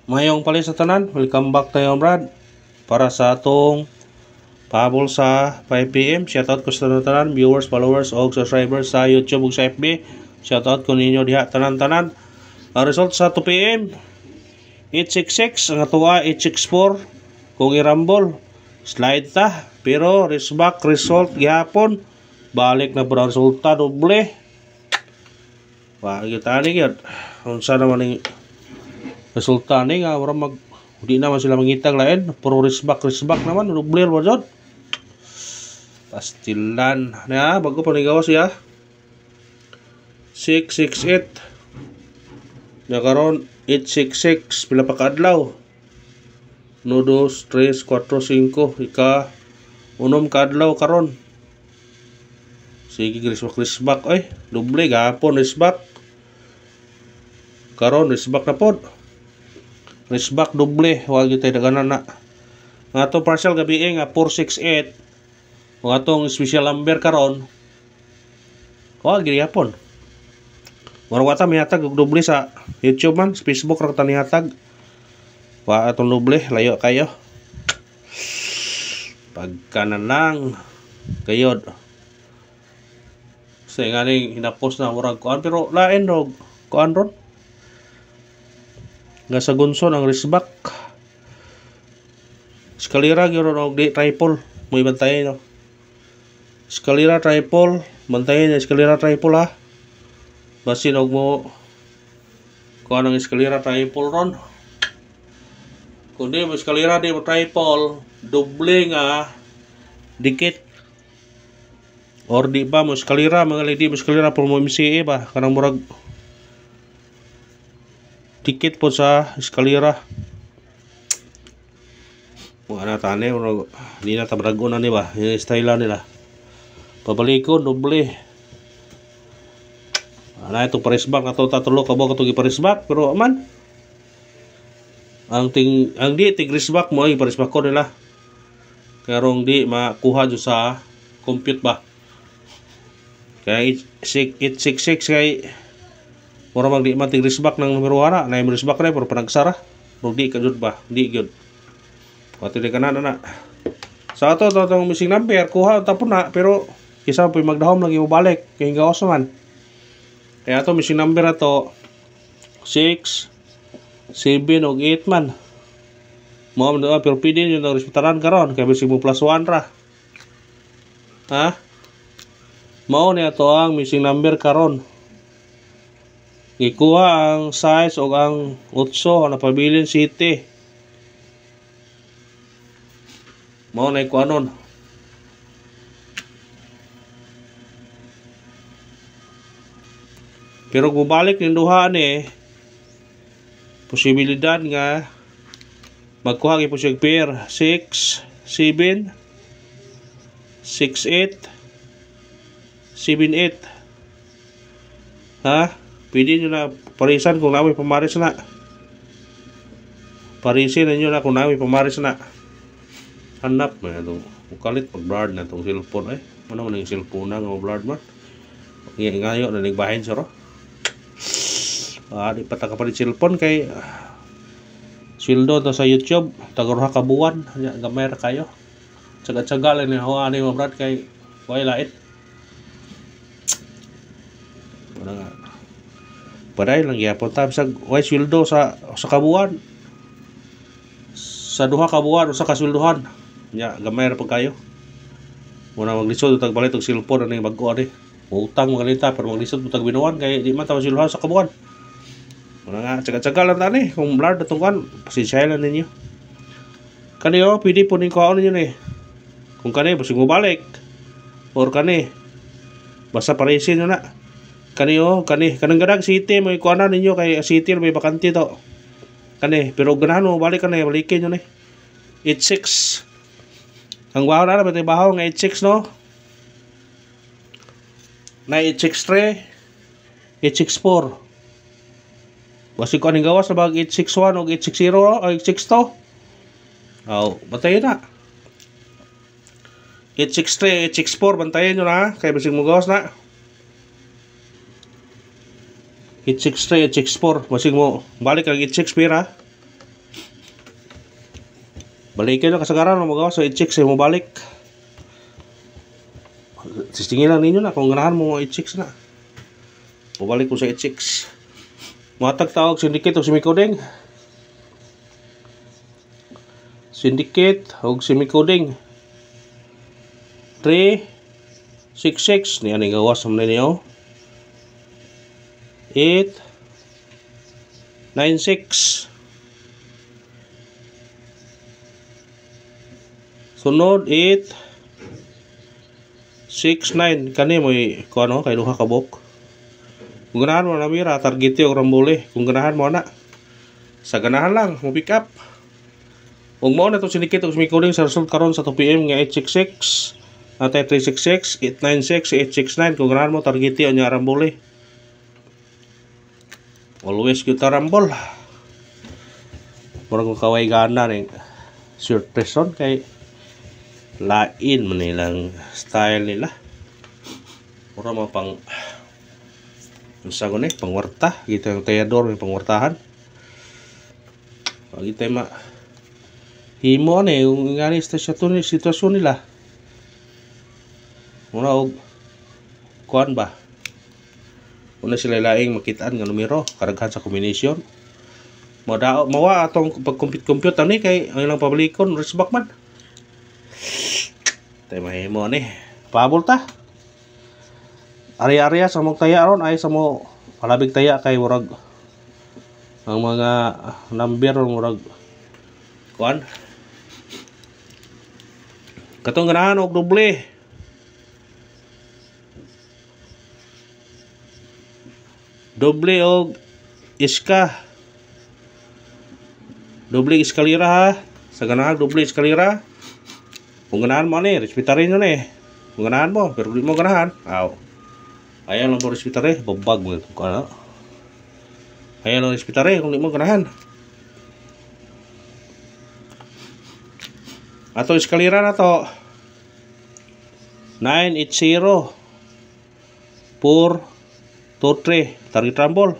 Mayong pali sa tanan, welcome back tayo Brad para sa atong pahabol sa 5pm. Shoutout ko sa tanan, viewers, followers o subscribers sa YouTube ug sa FB. Shoutout ko ninyo diha tanan-tanan. Ang result sa 2pm 866, ang atuwa 864. Kung irambol slide ta, pero resback result gihapon balik na pud ang resulta doble. Wa kita ni gyud unsa naman ning resulta ni nga orang di naman sila mangitag lain, puro risbak naman, nublir mo dyan. Pastilan na bago pa nigawas ya 668 na karon 866 pila pa kaadlaw 1, 2, 3, 4, 5 ika unom kaadlaw karon. Sige risbak oy doble gapon risbak karon risbak na pod. Risbak doble, wag gyud tay daganan na. Nga atong partial gabi nga 468. Ug atong special number karon wag gyud yapon. Murag wata mihatag og doble sa YouTube man, sa Facebook ra ta nihatag. Wa atong doble, layo kayo. Pagkanan lang kayod. Sa nganing hinapost na murag kuan pero lain og kuan ron. Nga sa gunson ang risbak eskalera gyud og di triple mo ibantayan no. Eskalera triple bantayan eskalera triple ha. Basin og mo kuan ang eskalera triple ron. Kundi mo eskalera di mo triple doble nga dikit or di ba mo eskalera mga lady mo eskalera por mo MCA ba kanang murag tiket po sa eskalera. Mga natane, hindi na tabrago na niba, yung style nila. Pabalikon, doble. Ana ito parisbak na ito, tatulo ka ba ito iparisbak, pero aman. Ang di tigrisbak mo, ay parisbak ko nila. Karong di makuha dyan sa compute ba. Kaya 866 kay mura mag di man tigrisbak ng numero 1 na yung risbak na pero panagsara pero di ka jud ba di gyud pati di ka na sa ato itong missing number kuha tapon na pero kisa po magdahom lagi mo balik kaya gawas naman kaya ato missing number na to 6, 7 o 8 man mo man pero pwede nyo na respettaran karon kaya bisig mo plus 1 ra ha mao ni ato ang missing number karon. Ikuha ang size o ang 8 na pabilin city. Mao na ikuha nun. Pero gubalik ng duha ni posibilidad nga magkuha kay posig pair 6, 7, 6, 8, 7, 8 ha? Pwede nyo na parisan kung namin pamaris na. Parisin nyo na kung namin pamaris na. Hanap na itong ukalit pag-blard na itong cellphone. Ay, ano man yung cellphone na nga blard man. Ngayon na nagbahin siya ro. Di pa takapalit cellphone kay sweldo to sa YouTube. Tagaruha kabuwan. Gamay ra kayo. Tsaga-tsaga lang na huwaan yung brad kay wala lait. Wala nga. Paday lang gyapon ta bisag way sweldo sa kabuan. Sa duha ka buwan usa ka sweldohan. Nya gamay ra pag kayo. Muna maglisod tag balit og cellphone ani bag-o ani. Utang magalita pero maglisod tag binuwan kay di man ta sweldohan sa kabuan. Muna nga tsaga-tsaga lang tani kung blard atong kan pasensyahan ninyo. Kaniyo pwede po ning kuhaon ninyo ni. Kung kani basig mo balik or kani basta paresin nyo na. Kaniyo kanang gadag city may kuana ninyo kay city may bakante to kani pero ganahan mo balik kanay balikin nyo ni 86 ang bahaw na batay bahaw nga 86 no na 863 864 basi ko aning gawas na bag 861 o 860 o 862 batay na 863 864 bantayan nyo na kay basig mo gawas na 863, 864. Masig mo balik ang 86 pira. Balikin na kasagaran mo magawa so i-check sa mo balik. Sistingin lang ninyo na kung ganahan mo i-checks na. Mabalik ko sa i-checks. Matag tawag syndicate o semi-coding. Syndicate o semi-coding. 366 niya ni gawas sa niyo. 896. Sunod 869 kani mo ko ano kay duha ka bok. Kung ganahan mo na mira target yo rambole. Kung ganahan mo na sa ganahan lang mo pick up. Ug mao na to sinikit og semi-coding sa result karon sa 2 PM nga 866 at 366 896 869 kung ganahan mo target yo nya rambole. Always kita rambol. Murag ko kaway gana ning surprise on kay lain man nilang style nila. Mura mo pang unsa ko ni pangwarta gito ang tayador may pangwartahan. Pag ito ma himo ni yung ngani sitwasyon nila. Mura og kuan ba? Una sila laing makitaan nga numero karaghan sa combination. Mawa atong pag-compute ani kay ang ilang pabalikon resback man. Tay mahimo ni. Pabol ta. Ari-ariya sa mong taya ron ay sa mo palabig taya kay murag ang mga number murag kuan. Katong ganahan og doble. Doble og iska. Doble eskalera ha. Sa ganahan doble eskalera. Kung ganahan mo ni, respetarin nyo ni. Kung ganahan mo, pero di mo ganahan. Aw. Ayaw lang po respetare, babag mo. Ano? Ayaw lang respetare kung di mo ganahan. Ato eskalera na to. 980 4 2 3 target rumble.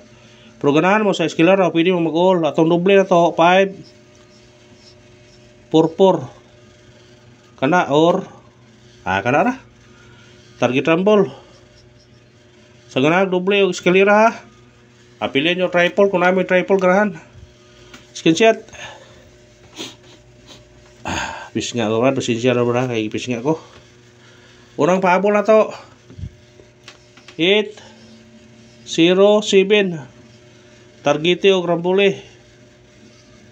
Pero ganahan mo sa eskalera, pwede mo mag-all. Atong doble na to 5 4 4 kana or kana ra target rumble sa ganag doble og eskalera ha. Apilin nyo triple kung namin triple ganahan. Screenshot. Pisnga ko ba pasensya ra ba kay pisnga ko. Unang pahabol na to 807 target og rumble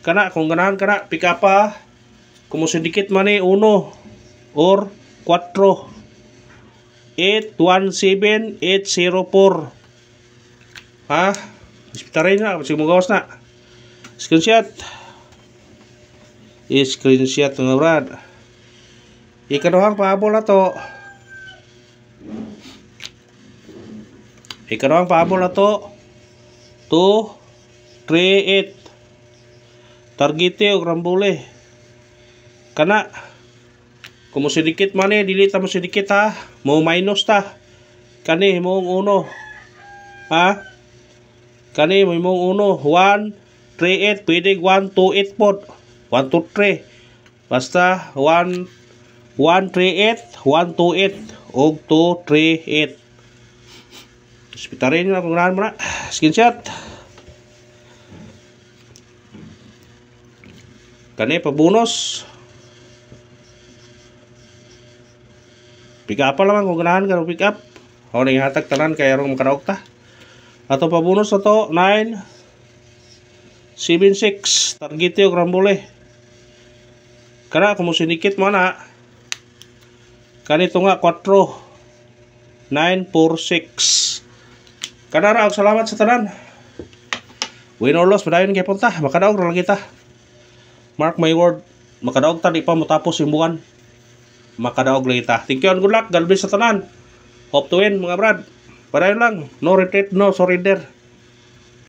kana kung ganahan kana pick up pa. Kung sindikit man eh 1 or 4 817 804 ha ispitarin na kasi magawas na screenshot screenshot nga brad. Ikaduhang pahabol na to Ikaduhang pahabol na to 238 targete og rambole kana kung sedikit man eh dili ta mo sedikit ha mo minus ta kani mo 1 ha kani mo 1 138 pwede 128 pod 123 basta 1 138 128 og 238 ispitarin na kung nahan mo na screenshot kani pa bonus. Pick up pa naman kung ganahan ka ng pick up. O nang hatag tanan kaya rong makadaog ta. Ato pa bonus na to 976 target yung rambole. Kana kung sinikit mo na kanito nga 4 946 kana ra og salamat sa tanan. Win or loss padayon kay punta makadaog ra lang kita. Mark my word makadaog ta di pa matapos yung buwan. Makadaog lang kita. Thank you and good luck. God bless sa tanan. Hope to win mga brad. Padayon lang. No retreat, no surrender.